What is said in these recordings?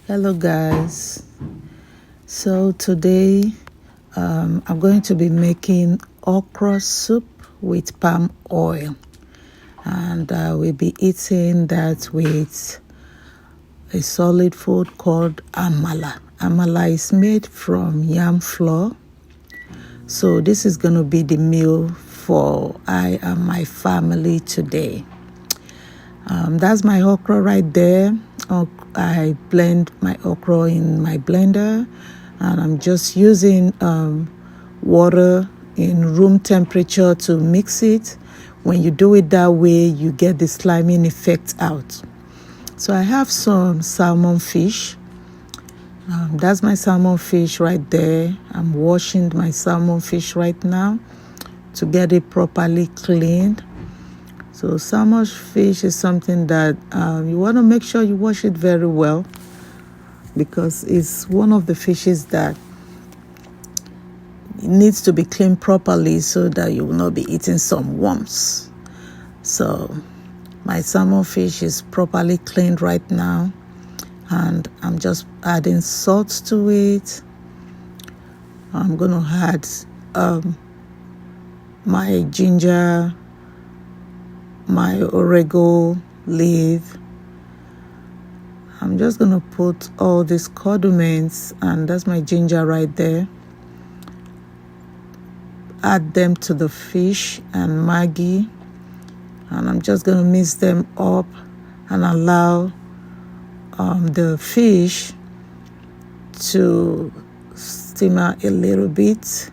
Hello guys, so today I'm going to be making okra soup with palm oil, and we'll be eating that with a solid food called amala. Amala is made from yam flour, so this is going to be the meal for I and my family today. That's my okra right there. I blend my okra in my blender, and I'm just using water in room temperature to mix it. When you do it that way, you get the sliming effect out. So I have some salmon fish. That's my salmon fish right there. I'm washing my salmon fish right now to get it properly cleaned. So salmon fish is something that you want to make sure you wash it very well, because it's one of the fishes that needs to be cleaned properly so that you will not be eating some worms. So my salmon fish is properly cleaned right now, and I'm just adding salt to it. I'm going to add my ginger, my oregano leaf. I'm just going to put all these condiments, and that's my ginger right there. Add them to the fish and Maggi, and I'm just going to mix them up and allow the fish to simmer a little bit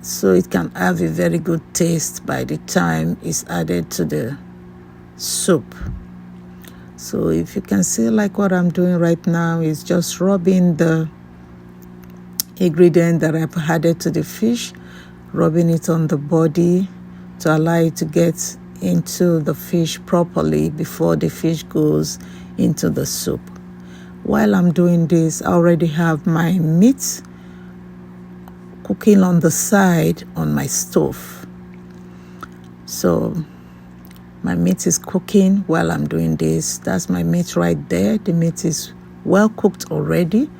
so it can have a very good taste by the time it's added to the soup. So if you can see, like what I'm doing right now is just rubbing the ingredient that I've added to the fish, rubbing it on the body to allow it to get into the fish properly before the fish goes into the soup. While I'm doing this, I already have my meat cooking on the side on my stove. So my meat is cooking while I'm doing this. That's my meat right there. The meat is well cooked already,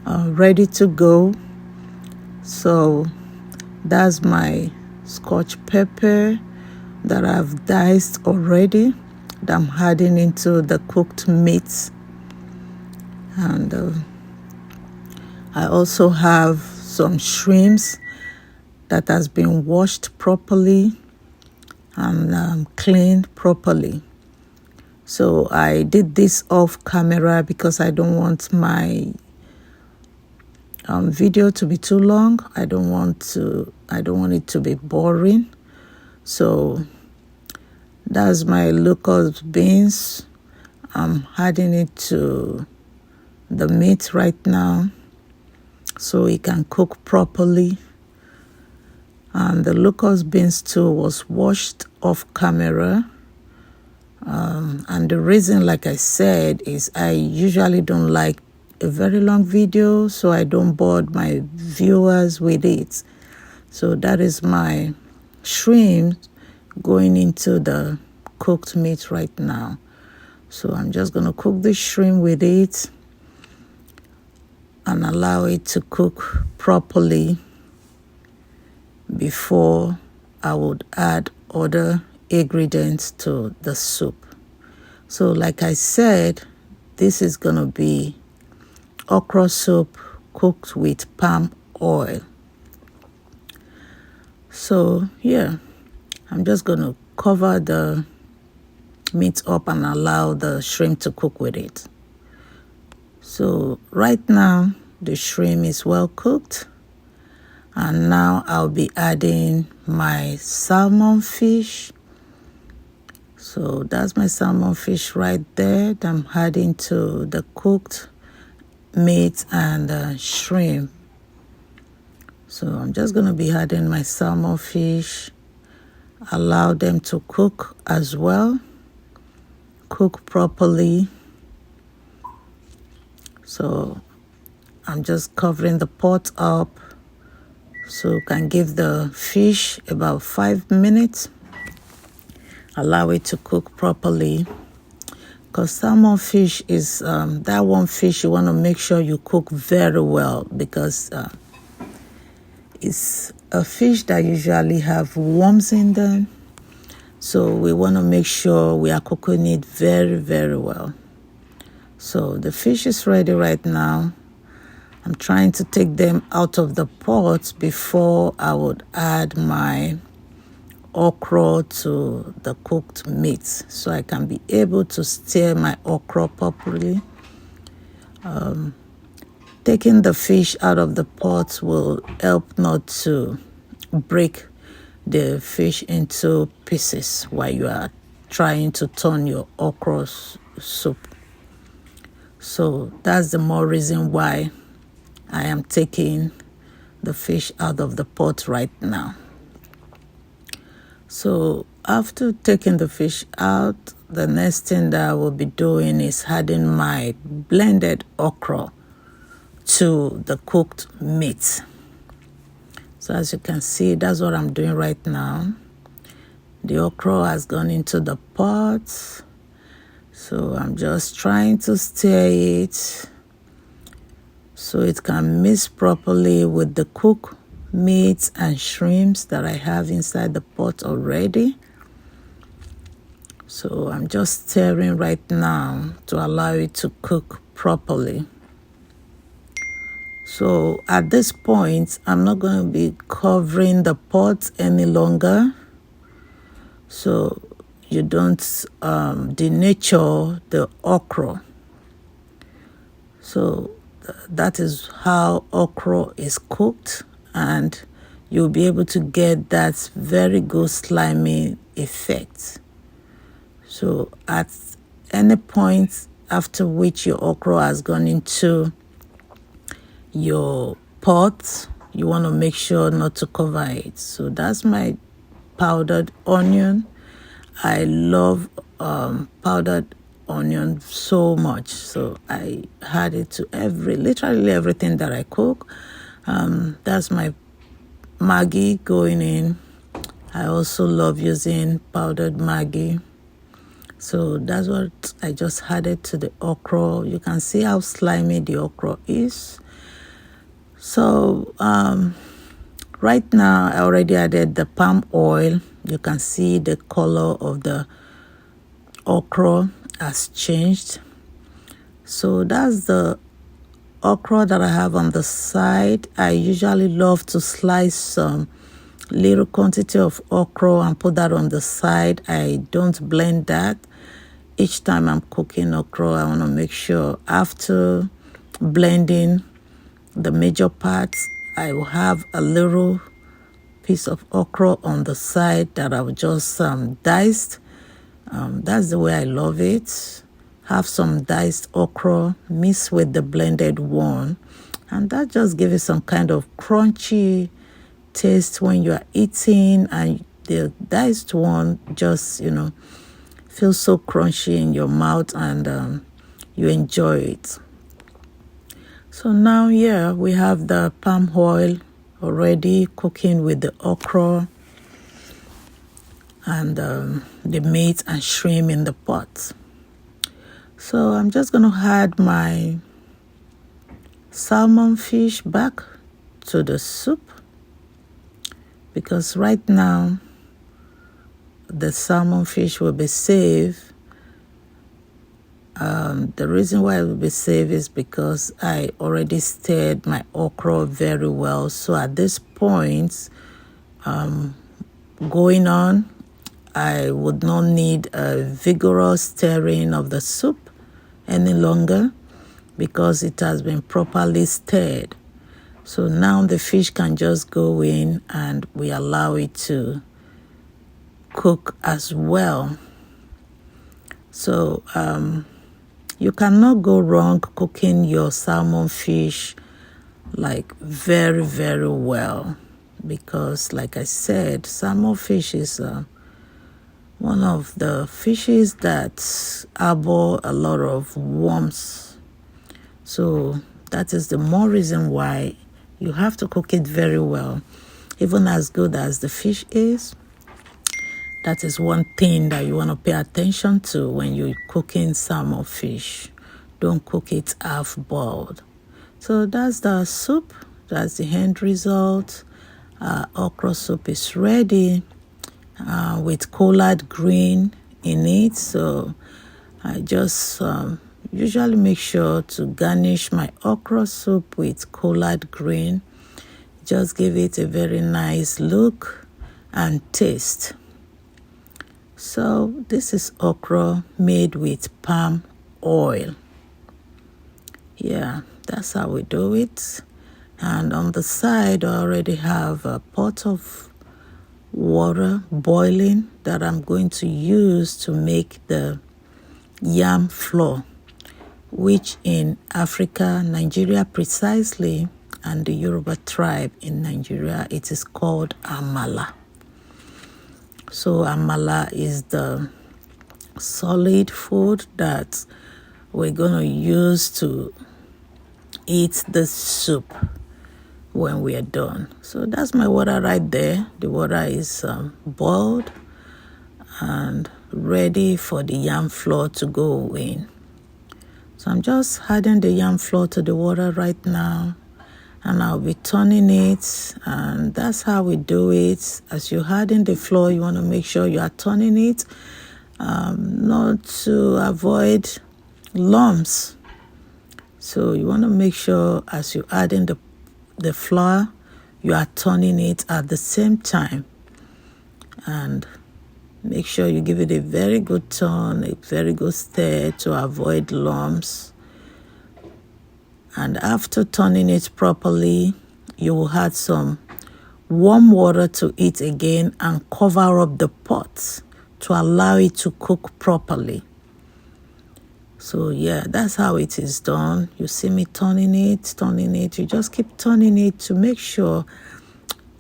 ready to go. So that's my scotch pepper that I've diced already, that I'm adding into the cooked meat. And I also have some shrimps that has been washed properly and cleaned properly. So I did this off camera because I don't want my video to be too long. I don't want it to be boring. So that's my locust beans. I'm adding it to the meat right now so it can cook properly. And the locust beans too was washed off camera. And the reason, like I said, is I usually don't like a very long video, so I don't bore my viewers with it. So that is my shrimp going into the cooked meat right now. So I'm just going to cook the shrimp with it and allow it to cook properly before I would add other ingredients to the soup. So like I said, this is going to be okra soup cooked with palm oil. So yeah, I'm just going to cover the meat up and allow the shrimp to cook with it. So right now the shrimp is well cooked, and now I'll be adding my salmon fish. So that's my salmon fish right there that I'm adding to the cooked meat and shrimp. So I'm just going to be adding my salmon fish, allow them to cook as well, cook properly. So I'm just covering the pot up so you can give the fish about 5 minutes. Allow it to cook properly. because salmon fish is that one fish you want to make sure you cook very well, because it's a fish that usually have worms in them. So we want to make sure we are cooking it very, very well. So the fish is ready right now. I'm trying to take them out of the pot before I would add my okra to the cooked meat, so I can be able to stir my okra properly. Taking the fish out of the pot will help not to break the fish into pieces while you are trying to turn your okra soup. So that's the more reason why I am taking the fish out of the pot right now. So after taking the fish out, the next thing that I will be doing is adding my blended okra to the cooked meat. So as you can see, that's what I'm doing right now. The okra has gone into the pot. So I'm just trying to stir it so it can mix properly with the cooked meat and shrimps that I have inside the pot already. So I'm just stirring right now to allow it to cook properly. So at this point, I'm not going to be covering the pot any longer, so you don't denature the okra. So that is how okra is cooked, and you'll be able to get that very good slimy effect. So at any point after which your okra has gone into your pot, you want to make sure not to cover it. So that's my powdered onion. I love powdered onion so much, so I add it to literally everything that I cook. That's my Maggi going in. I also love using powdered Maggi. So that's what I just added to the okra. You can see how slimy the okra is. So right now I already added the palm oil. You can see the color of the okra has changed. So that's the okra that I have on the side. I usually love to slice some little quantity of okra and put that on the side. I don't blend that. Each time I'm cooking okra, I want to make sure after blending the major parts, I will have a little piece of okra on the side that I will just dice. That's the way I love it. Have some diced okra mixed with the blended one, and that just gives it some kind of crunchy taste when you are eating, and the diced one just feels so crunchy in your mouth, and you enjoy it. So now we have the palm oil already cooking with the okra and the meat and shrimp in the pot. So I'm just going to add my salmon fish back to the soup, because right now the salmon fish will be saved. The reason why it will be saved is because I already stirred my okra very well. So at this point, going on, I would not need a vigorous stirring of the soup any longer, because it has been properly stirred. So now the fish can just go in and we allow it to cook as well. So you cannot go wrong cooking your salmon fish like very, very well, because like I said, salmon fish is one of the fishes that harbor a lot of worms. So that is the more reason why you have to cook it very well. Even as good as the fish is, That is one thing that you want to pay attention to when you're cooking salmon fish. Don't cook it half boiled. So that's the soup. That's the end result. Okra soup is ready with collard green in it. So I just usually make sure to garnish my okra soup with collard green. Just give it a very nice look and taste. So this is okra made with palm oil. Yeah, that's how we do it. And on the side, I already have a pot of water boiling that I'm going to use to make the yam flour, which in Africa, Nigeria precisely, and the Yoruba tribe in Nigeria, it is called amala. So amala is the solid food that we're going to use to eat the soup when we are done. So that's my water right there. The water is boiled and ready for the yam flour to go in. So I'm just adding the yam flour to the water right now, and I'll be turning it, and that's how we do it. As you're adding the flour, you want to make sure you are turning it, not to avoid lumps. So you want to make sure as you add in the flour, you are turning it at the same time, and make sure you give it a very good turn, a very good stir to avoid lumps. And after turning it properly, you will add some warm water to it again and cover up the pot to allow it to cook properly. So yeah, that's how it is done. You see me turning it. You just keep turning it to make sure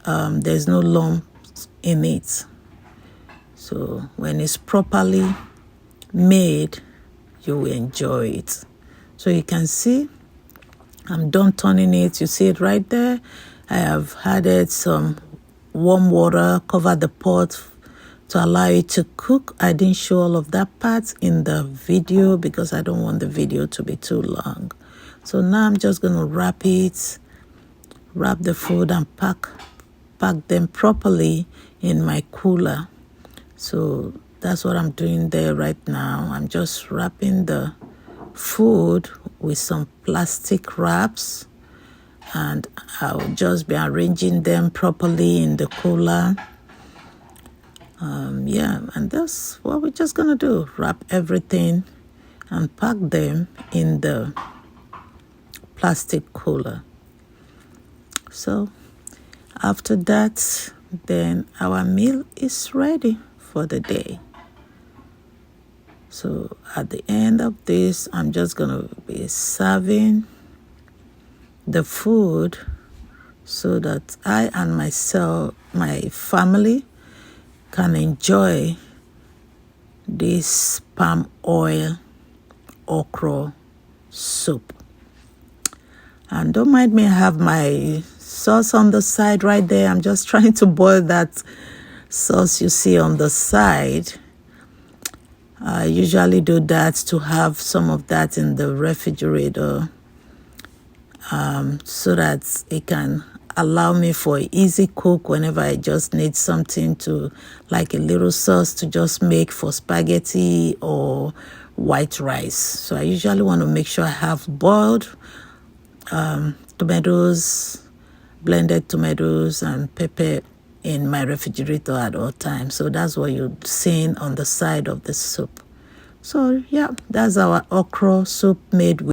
there's no lumps in it. So when it's properly made, you will enjoy it. So you can see I'm done turning it. You see it right there. I have added some warm water, cover the pot to allow it to cook. I didn't show all of that part in the video because I don't want the video to be too long. So now I'm just going to wrap the food and pack them properly in my cooler. So that's what I'm doing there right now. I'm just wrapping the food with some plastic wraps, and I'll just be arranging them properly in the cooler. Yeah, and that's what we're just gonna do. Wrap everything and pack them in the plastic cooler. So after that, then our meal is ready for the day. So at the end of this, I'm just gonna be serving the food so that I and my family can enjoy this palm oil okra soup. And don't mind me, I have my sauce on the side right there. I'm just trying to boil that sauce you see on the side. I usually do that to have some of that in the refrigerator so that it can allow me for easy cook whenever I just need something to, like a little sauce to just make for spaghetti or white rice. So I usually want to make sure I have boiled tomatoes, blended tomatoes and pepper in my refrigerator at all times. So that's what you're seeing on the side of the soup. So yeah, that's our okra soup made with